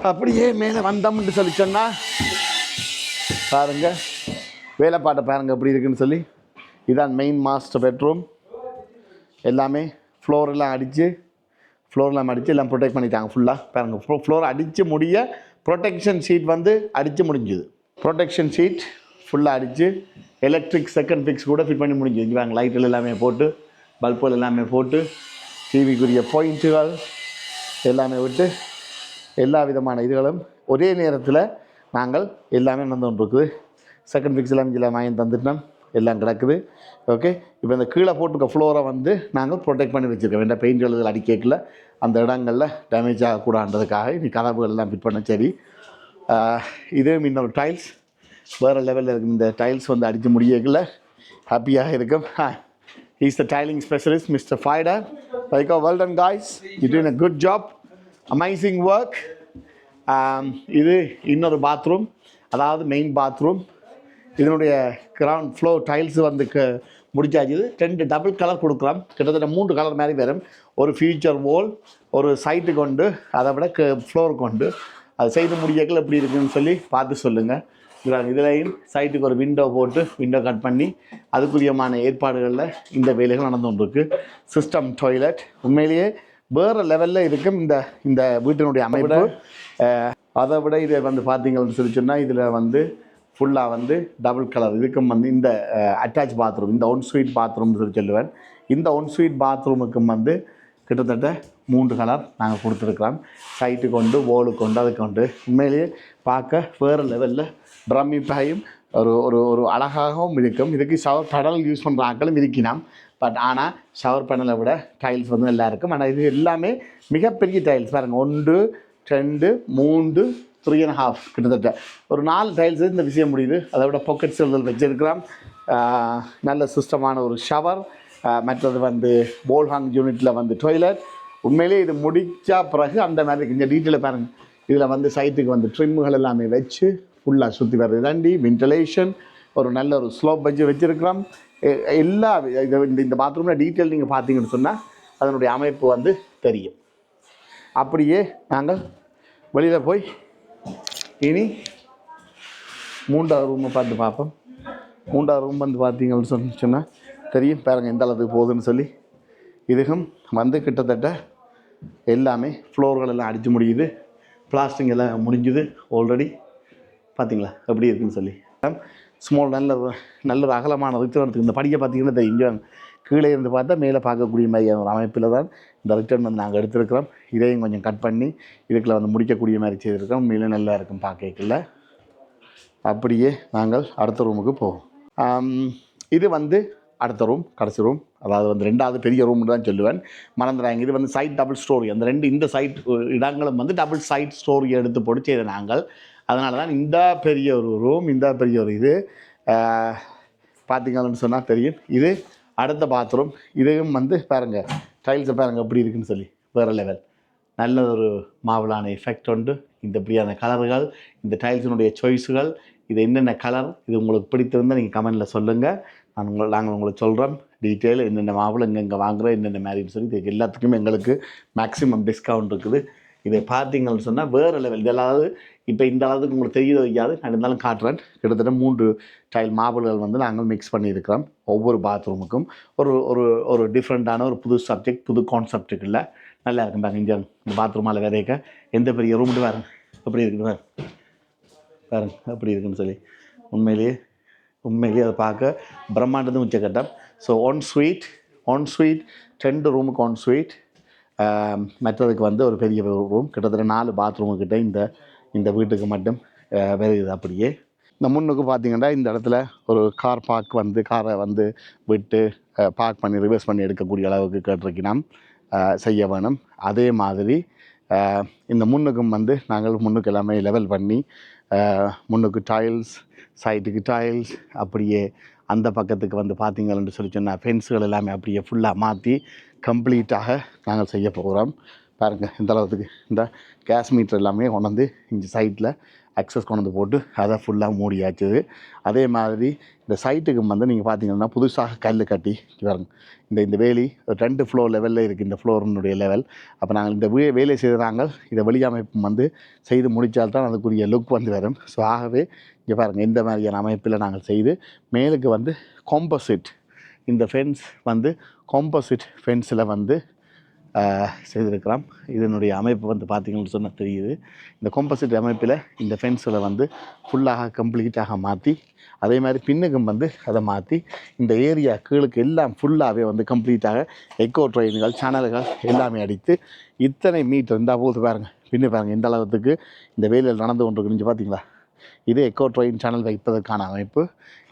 அப்படியே மேலே வந்தோம்னு சொல்லி சொன்னால் பாருங்கள் வேலைப்பாட்டை பாருங்கள் எப்படி இருக்குன்னு சொல்லி. இதான் மெயின் மாஸ்டர் பெட்ரூம். எல்லாமே ஃப்ளோரெல்லாம் அடித்து எல்லாம் ப்ரொடெக்ட் பண்ணிட்டாங்க ஃபுல்லாக. பாருங்கள் ஃப்ளோர் அடித்து முடிய ப்ரொடெக்ஷன் ஷீட் வந்து அடித்து முடிஞ்சுது. ப்ரொடெக்ஷன் ஷீட் ஃபுல்லாக அடித்து எலக்ட்ரிக் செகண்ட் ஃபிக்ஸ் கூட ஃபிட் பண்ணி முடிஞ்சு. இங்கே லைட்டில் எல்லாமே போட்டு பல்புகள் எல்லாமே போட்டு டிவிக்குரிய பாயிண்ட்டுகள் எல்லாமே விட்டு எல்லா விதமான இதுகளும் ஒரே நேரத்தில் நாங்கள் எல்லாமே நடந்து கொண்டு இருக்குது. செகண்ட் ஃபிக்ஸ் எல்லாம் இதில் வாங்கி தந்துட்டோம், எல்லாம் கிடக்குது. ஓகே, இப்போ இந்த கீழே போட்டுருக்க ஃப்ளோரை வந்து நாங்கள் ப்ரொடெக்ட் பண்ணி வச்சுருக்கோம். வேண்டாம் பெயிண்ட்கள் அடிக்கல அந்த இடங்களில் டேமேஜ் ஆகக்கூடாதுன்றதுக்காக இது கதவுகள் எல்லாம் ஃபிட் பண்ண. சரி, இது இன்னொரு டைல்ஸ் வேறு லெவலில் இருக்குது. இந்த டைல்ஸ் வந்து அடித்து முடியல ஹாப்பியாக இருக்கும். He's the tiling specialist, Mr. Faida. Like, well done guys, you're doing a good job, amazing work. இது இன்னொரு பாத்ரூம், அதாவது மெயின் பாத்ரூம். இதனுடைய கிரவுண்ட் ஃப்ளோர் டைல்ஸ் வந்து முடிச்சாச்சு. 2 டபுள் கலர் கொடுக்குறோம், கிட்டத்தட்ட 3 கலர் மாதிரி வரும். ஒரு ஃபியூச்சர் வால், ஒரு சைட்டு கொண்டு, அதை விட ஃப்ளோர் கொண்டு அது செய்து முடியக்கள் எப்படி இருக்குன்னு சொல்லி பார்த்து சொல்லுங்கள். இதுலையும் சைட்டுக்கு ஒரு விண்டோ போட்டு விண்டோ கட் பண்ணி அதுக்குரியமான ஏற்பாடுகளில் இந்த வேலைகள் நடந்து கொண்டிருக்கு. சிஸ்டம் டாய்லெட் உண்மையிலேயே வேறு லெவலில் இருக்கும் இந்த இந்த வீட்டினுடைய அமைப்பு. அதை விட இதை வந்து பார்த்தீங்கன்னு சொல்லி சொன்னால் இதில் வந்து ஃபுல்லாக வந்து டபுள் கலர் இதுக்கும் வந்து இந்த அட்டாச் பாத்ரூம், இந்த ஒன் ஸ்வீட் பாத்ரூம்னு சொல்லி சொல்லுவேன். இந்த ஒன் ஸ்வீட் பாத்ரூமுக்கும் வந்து கிட்டத்தட்ட 3 கலர் நாங்கள் கொடுத்துருக்குறோம். சைட்டு கொண்டு ஓலு கொண்டு அது கொண்டு உண்மையிலேயே பார்க்க வேறு லெவலில் பிரமிப்பாயும் ஒரு ஒரு ஒரு அழகாகவும் இருக்கும். இதுக்கு ஷவர் பேனல் யூஸ் பண்ணுற ஆக்களும் இருக்கலாம். பட் ஆனால் ஷவர் பேனலை விட டைல்ஸ் வந்து நல்லா இருக்கும். ஆனால் இது எல்லாமே மிகப்பெரிய டைல்ஸ் பாருங்கள். 1 2 3 3.5 கிட்டத்தட்ட ஒரு 4 டைல்ஸ் இந்த விஷயம் முடியுது. அதை விட பாக்கெட் செல்கள் வச்சுருக்கிறோம். நல்ல சிஸ்டமான ஒரு ஷவர். மற்றது வந்து போல்ஹாங் யூனிட்டில் வந்து டாய்லெட். உண்மையிலே இது முடித்தா பிறகு அந்த மாதிரி இந்த டீட்டெயிலை பாருங்கள். இதில் வந்து சைட்டுக்கு வந்து ட்ரிம்முகள் எல்லாமே வச்சு ஃபுல்லாக சுற்றி வர்றது தாண்டி வென்டிலேஷன் ஒரு நல்ல ஒரு ஸ்லோப் வச்சு வச்சுருக்கிறோம். எல்லா இந்த பாத்ரூமில் டீட்டெயில் நீங்கள் பார்த்தீங்கன்னு சொன்னால் அதனுடைய அமைப்பு வந்து தெரியும். அப்படியே நாங்கள் வெளியில் போய் இனி 3வது ரூமை பார்த்து பார்ப்போம். 3வது ரூம் வந்து பார்த்தீங்கன்னு சொன்னால் தெரியும் பாருங்கள் எந்த அளவுக்கு போகுதுன்னு சொல்லி. இதுக்கும் வந்து கிட்டத்தட்ட எல்லாமே ஃப்ளோர்கள் எல்லாம் அடித்து முடியுது. பிளாஸ்டிங் எல்லாம் முடிஞ்சுது ஆல்ரெடி. பார்த்தீங்களா எப்படி இருக்குன்னு சொல்லி. ஸ்மால் நல்ல ஒரு அகலமான ரிட்டர்னுக்கு இந்த படியை பார்த்தீங்கன்னா தெரியும். கீழே இருந்து பார்த்தா மேலே பார்க்கக்கூடிய மாதிரியான ஒரு அமைப்பில் தான் இந்த ரிட்டர்ன் வந்து நாங்கள் எடுத்துருக்கிறோம். இதையும் கொஞ்சம் கட் பண்ணி இதுக்குள்ள வந்து முடிக்கக்கூடிய மாதிரி செய்திருக்கிறோம். மேலே நல்லா இருக்கும் பார்க்கல. அப்படியே நாங்கள் அடுத்த ரூமுக்கு போவோம். இது வந்து அடுத்த ரூம், கடைசி ரூம், அதாவது வந்து 2வது பெரிய ரூம்னு தான் சொல்லுவேன். மறந்துடாங்க. இது வந்து சைட் டபுள் ஸ்டோரி. அந்த இந்த சைட் இடங்களும் வந்து டபுள் சைட் ஸ்டோரி எடுத்து போட்டு செய்த நாங்கள். அதனால தான் இந்த பெரிய ஒரு ரூம், இந்த பெரிய ஒரு இது பார்த்தீங்கன்னு சொன்னால் தெரியும். இது அடுத்த பாத்ரூம். இதையும் வந்து பாருங்கள் டைல்ஸை பாருங்கள் எப்படி இருக்குன்னு சொல்லி வேறு லெவல். நல்ல ஒரு மாவலான எஃபெக்ட் உண்டு. இந்த இப்படியான கலர்கள், இந்த டைல்ஸினுடைய சாய்ஸுகள், இது என்னென்ன கலர், இது உங்களுக்கு பிடித்திருந்தால் நீங்கள் கமெண்டில் சொல்லுங்கள். நாங்கள் உங்களுக்கு சொல்கிறோம் டீட்டெயில் என்னென்ன மாவில் எங்கே வாங்குகிறோம் என்னென்ன மாதிரின்னு சொல்லி. இதுக்கு எல்லாத்துக்குமே எங்களுக்கு மேக்ஸிமம் டிஸ்கவுண்ட் இருக்குது. இதை பார்த்தீங்கன்னு சொன்னால் வேறு லெவல். இதெல்லாம் இப்போ இந்த அளவுக்கு உங்களுக்கு தெரிய வைக்காது, நான் இருந்தாலும் காட்டுறேன். கிட்டத்தட்ட 3 டைல் மார்பிள்கள் வந்து நாங்கள் மிக்ஸ் பண்ணியிருக்கிறோம். ஒவ்வொரு பாத்ரூமுக்கும் ஒரு ஒரு ஒரு டிஃப்ரெண்ட்டான ஒரு புது சப்ஜெக்ட், புது கான்செப்டுக்கு இல்லை. நல்லா இருக்கும் பாருங்க. இங்கே இந்த பாத்ரூமால் வேறேக்க எந்த பெரிய ரூம்ட்டு பாருங்க எப்படி இருக்குது பாருங்க எப்படி இருக்குன்னு சொல்லி. உண்மையிலேயே அதை பார்க்க பிரம்மாண்டதும் உச்சக்கட்டம். ஸோ ஒன் ஸ்வீட் 2 ரூமுக்கு ஒன் ஸ்வீட். மற்றதுக்கு வந்து ஒரு பெரிய ரூம். கிட்டத்தட்ட 4 பாத்ரூமுக்கிட்ட இந்த வீட்டுக்கு மட்டும் வருது. அப்படியே இந்த முன்னுக்கு பார்த்திங்கன்னா இந்த இடத்துல ஒரு கார் பார்க் வந்து காரை வந்து விட்டு பார்க் பண்ணி ரிவர்ஸ் பண்ணி எடுக்கக்கூடிய அளவுக்கு கேட்டிருக்கோம் செய்ய வேணும். அதே மாதிரி இந்த முன்னுக்கும் வந்து நாங்கள் முன்னுக்கு எல்லாமே லெவல் பண்ணி முன்னுக்கு டைல்ஸ், சைட்டுக்கு டைல்ஸ், அப்படியே அந்த பக்கத்துக்கு வந்து பார்த்திங்கன்னு சொல்லி சொன்னால் ஃபென்ஸுகள் எல்லாமே அப்படியே ஃபுல்லாக மாற்றி கம்ப்ளீட்டாக நாங்கள் செய்ய போகிறோம். பாருங்கள் இந்த அளவுக்கு இந்த கேஸ் மீட்டர் எல்லாமே கொண்டு வந்து இந்த சைட்டில் அக்சஸ் கொண்டு வந்து போட்டு அதை ஃபுல்லாக மூடியாச்சுது. அதே மாதிரி இந்த சைட்டுக்கு வந்து நீங்கள் பார்த்தீங்கன்னா புதுசாக கல் கட்டி பாருங்க. இந்த வேலி 2 ஃப்ளோர் லெவலில் இருக்குது இந்த ஃப்ளோரினுடைய லெவல். அப்போ நாங்கள் இந்த வேலை செய்கிறாங்க இதை வெளியமைப்பு வந்து செய்து முடித்தால்தான் அதுக்குரிய லுக் வந்து வரும். ஸோ ஆகவே இங்கே பாருங்கள் இந்த மாதிரியான அமைப்பில் நாங்கள் செய்து மேலுக்கு வந்து காம்போசிட் இந்த ஃபென்ஸ் வந்து காம்போசிட் ஃபென்ஸில் வந்து செய்திருக்கிறோம். இதனுடைய அமைப்பு வந்து பார்த்திங்கன்னு சொன்னால் தெரியுது. இந்த காம்போசிட் அமைப்பில் இந்த ஃபென்ஸில் வந்து ஃபுல்லாக கம்ப்ளீட்டாக மாற்றி அதே மாதிரி பின்னுக்கும் வந்து அதை மாற்றி இந்த ஏரியா கீழுக்கு எல்லாம் ஃபுல்லாகவே வந்து கம்ப்ளீட்டாக எக்கோ ட்ரெயின்கள் சேனல்கள் எல்லாமே அடித்து இத்தனை மீட்டர் இருந்தால் போது பாருங்கள். பின்னு பாருங்கள் இந்த அளவுக்கு இந்த வேலையில் நடந்து கொண்டிருக்கு பார்த்தீங்களா. இது எக்கோ ட்ரெயின் சேனல் வைப்பதற்கான அமைப்பு.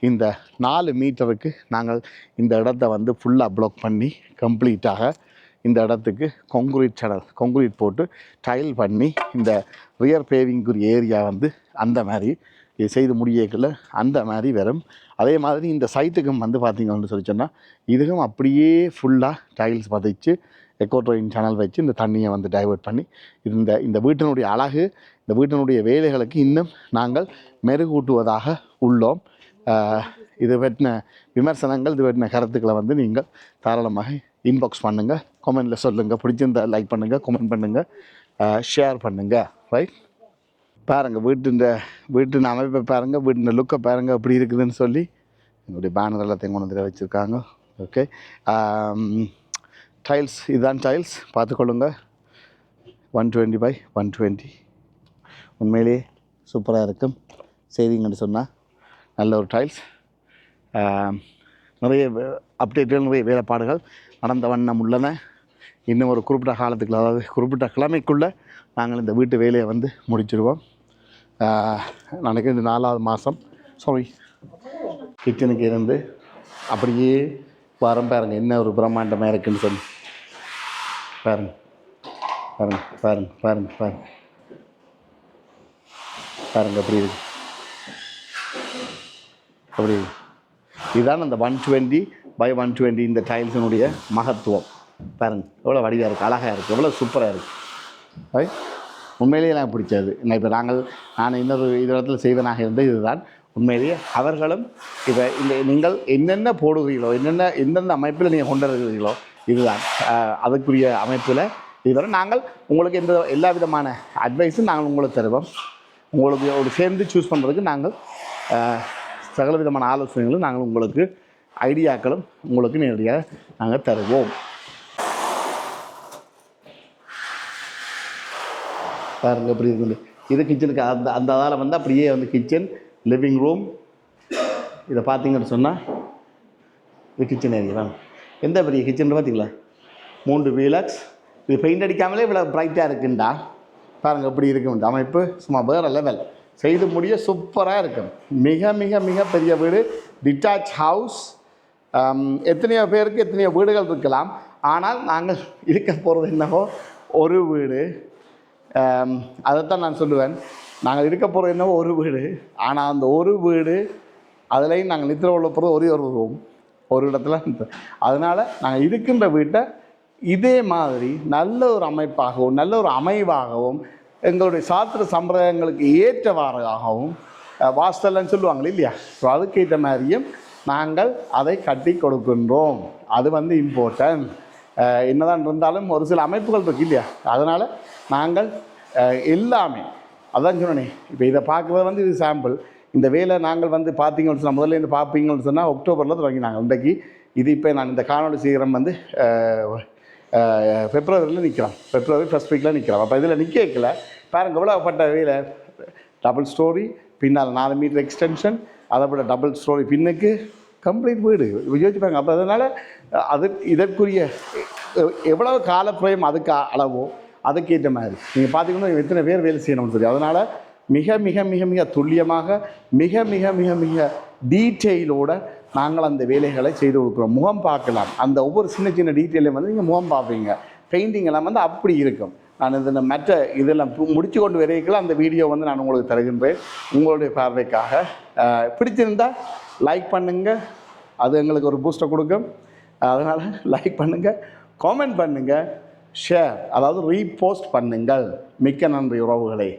இந்த 4 மீட்டருக்கு நாங்கள் இந்த இடத்த வந்து ஃபுல்லாக ப்ளாக் பண்ணி கம்ப்ளீட்டாக இந்த இடத்துக்கு கொங்க்ரீட் போட்டு டைல் பண்ணி இந்த ரியர் பேவிங்குரிய ஏரியா வந்து அந்த மாதிரி இது செய்து முடியல அந்த மாதிரி வரும். அதே மாதிரி இந்த சைட்டுக்கும் வந்து பார்த்திங்கன்னு சொல்லி சொன்னால் இதுவும் அப்படியே ஃபுல்லாக டைல்ஸ் பதிச்சு எக்கோ ட்ரெயின் சேனல் வச்சு இந்த தண்ணியை வந்து டைவர்ட் பண்ணி இந்த வீட்டினுடைய அழகு இந்த வீட்டினுடைய வேலைகளுக்கு இன்னும் நாங்கள் மெருகூட்டுவதாக உள்ளோம். இது பற்றின விமர்சனங்கள் இது பற்றின கருத்துக்களை வந்து நீங்கள் தாராளமாக இன்பாக்ஸ் பண்ணுங்கள், கமெண்டில் சொல்லுங்கள். பிடிச்சிருந்தா லைக் பண்ணுங்கள், கமெண்ட் பண்ணுங்கள், ஷேர் பண்ணுங்கள். ரைட், பாருங்கள் வீட்டின் அமைப்பை பாருங்கள், வீட்டின் லுக்கை பாருங்கள் எப்படி இருக்குதுன்னு சொல்லி என்னுடைய பேனர் எல்லாத்தையும் கொண்டு வந்து வச்சுருக்காங்க. ஓகே, டைல்ஸ் இதுதான் டைல்ஸ் பார்த்துக்கொள்ளுங்க. 120x120 உண்மையிலேயே சூப்பராக இருக்கும். செய்திங்கன்னு சொன்னால் நல்ல ஒரு டைல்ஸ். நிறைய அப்டேட்டுகள் நிறைய வேலைப்பாடுகள் நடந்த வண்ணம் உள்ளன. இன்னும் ஒரு குறிப்பிட்ட காலத்துக்குள்ள அதாவது குறிப்பிட்ட கிழமைக்குள்ளே நாங்கள் இந்த வீட்டு வேலையை வந்து முடிச்சிடுவோம். நாளைக்கு இந்த 4வது மாதம் கிச்சனுக்கு இருந்து அப்படியே வரம் பாருங்கள் என்ன ஒரு பிரம்மாண்டமாக இருக்குன்னு சொல்லி பாருங்கள் பாருங்கள் பாருங்கள் பாருங்கள் பாருங்கள் பாருங்கள் அப்படி இருக்கு அப்படி. இதுதான் அந்த 120x120 இந்த டைல்ஸினுடைய மகத்துவம். பாருங்கள் எவ்வளோ வடிவாக இருக்குது, அழகாக இருக்குது, எவ்வளோ சூப்பராக இருக்குது. உண்மையிலேயே எனக்கு பிடிச்சது. இப்போ நான் இன்னொரு இடத்துல செய்வனாக இருந்தது இதுதான். உண்மையிலேயே அவர்களும் இப்போ நீங்கள் என்னென்ன போடுகிறீர்களோ எந்தெந்த அமைப்பில் நீங்கள் கொண்டு வருகிறீர்களோ இதுதான் அதுக்குரிய அமைப்பில் இதுவரை நாங்கள் உங்களுக்கு எல்லா விதமான அட்வைஸும் நாங்கள் உங்களுக்கு தருவோம். உங்களுக்கு ஒரு சேர்ந்து சூஸ் பண்ணுறதுக்கு நாங்கள் சகல விதமான ஆலோசனைகளும் நாங்கள் உங்களுக்கு ஐடியாக்களும் உங்களுக்கு நேரடியாக நாங்கள் தருவோம். பாருங்கள் எப்படி இருக்குது. இது கிச்சனுக்கு அந்த அதால் வந்து அப்படியே வந்து கிச்சன், லிவிங் ரூம். இதை பார்த்தீங்கன்னு சொன்னால் இது கிச்சன் ஏரியா தான். எந்த பெரிய கிச்சன் பார்த்தீங்களா, 3 வீலக்ஸ். இது பெயிண்ட் அடிக்காமலே இவ்வளோ ப்ரைட்டாக இருக்குண்டா. பாருங்கள் எப்படி இருக்கும் இந்த அமைப்பு. சும்மா வேறு லெவல். செய்து முடிய சூப்பராக இருக்கும். மிக மிக மிக பெரிய வீடு, டிட்டாச் ஹவுஸ். எத்தனையோ பேருக்கு எத்தனையோ வீடுகள் இருக்கலாம். ஆனால் நாங்கள் இருக்க போகிறது என்னவோ ஒரு வீடு. அதைத்தான் நான் சொல்லுவேன். நாங்கள் இருக்க போகிறது என்னவோ ஒரு வீடு. ஆனால் அந்த ஒரு வீடு அதுலேயும் நாங்கள் நித்திர உள்ள போகிறது ஒரே ஒரு ரூம் ஒரு இடத்துல. அதனால் நாங்கள் இருக்கின்ற வீட்டை இதே மாதிரி நல்ல ஒரு அமைப்பாகவும் நல்ல ஒரு அமைவாகவும் எங்களுடைய சாஸ்திர சம்பிரதாயங்களுக்கு ஏற்றவாறாகவும் வாஸ்தலன்னு சொல்லுவாங்களே இல்லையா, ஸோ அதுக்கேற்ற மாதிரியும் நாங்கள் அதை கட்டி கொடுக்கின்றோம். அது வந்து இம்பார்ட்டன்ட். என்னதான் இருந்தாலும் ஒரு சில அமைப்புகள் இருக்கு இல்லையா, அதனால் நாங்கள் எல்லாமே அதான் சொன்னேன். இப்போ இதை பார்க்குறது வந்து இது சாம்பிள். இந்த வேலை நாங்கள் வந்து பார்த்தீங்கன்னு சொன்னால் முதல்ல இருந்து பார்ப்பீங்கன்னு சொன்னால் அக்டோபரில் தொடங்கினாங்க. இன்றைக்கு இது இப்போ நான் இந்த காணொலி சீக்கிரம் வந்து பிப்ரவரியில் நிற்கிறோம். பிப்ரவரி ஃபர்ஸ்ட் வீக்கில் நிற்கிறோம். அப்போ இதில் நிற்க வைக்கல. பாருங்கள் எவ்வளோப்பட்ட வேலை. டபுள் ஸ்டோரி, பின்னால் 4 மீட்டர் எக்ஸ்டென்ஷன், அதை விட டபுள் ஸ்டோரி பின்னுக்கு கம்ப்ளீட் வீடு யோசிப்பாங்க. அப்போ அதனால் இதற்குரிய எவ்வளவு காலப்பிரயம் அதுக்கு அளவோ அதுக்கேற்ற மாதிரி நீங்கள் பார்த்தீங்கன்னா எத்தனை பேர் வேலை செய்யணும்னு சொல்லி. அதனால் மிக மிக மிக மிக துல்லியமாக மிக மிக மிக மிக டீட்டெயிலோடு நாங்கள் அந்த வேலைகளை செய்து கொடுக்குறோம். முகம் பார்க்கலாம். அந்த ஒவ்வொரு சின்ன சின்ன டீட்டெயிலையும் வந்து நீங்கள் முகம் பார்ப்பீங்க. பெயிண்டிங் எல்லாம் வந்து அப்படி இருக்கும். நான் இந்த மற்ற இதெல்லாம் முடித்து கொண்டு வரைக்கலாம் அந்த வீடியோ வந்து நான் உங்களுக்கு தருகின்றேன் உங்களுடைய பார்வைக்காக. பிடிச்சிருந்தால் லைக் பண்ணுங்கள், அது எங்களுக்கு ஒரு பூஸ்டை கொடுக்கும். அதனால் லைக் பண்ணுங்கள், காமெண்ட் பண்ணுங்கள், ஷேர் அதாவது ரீபோஸ்ட் பண்ணுங்கள். மிக்க நன்றி உறவுகளே.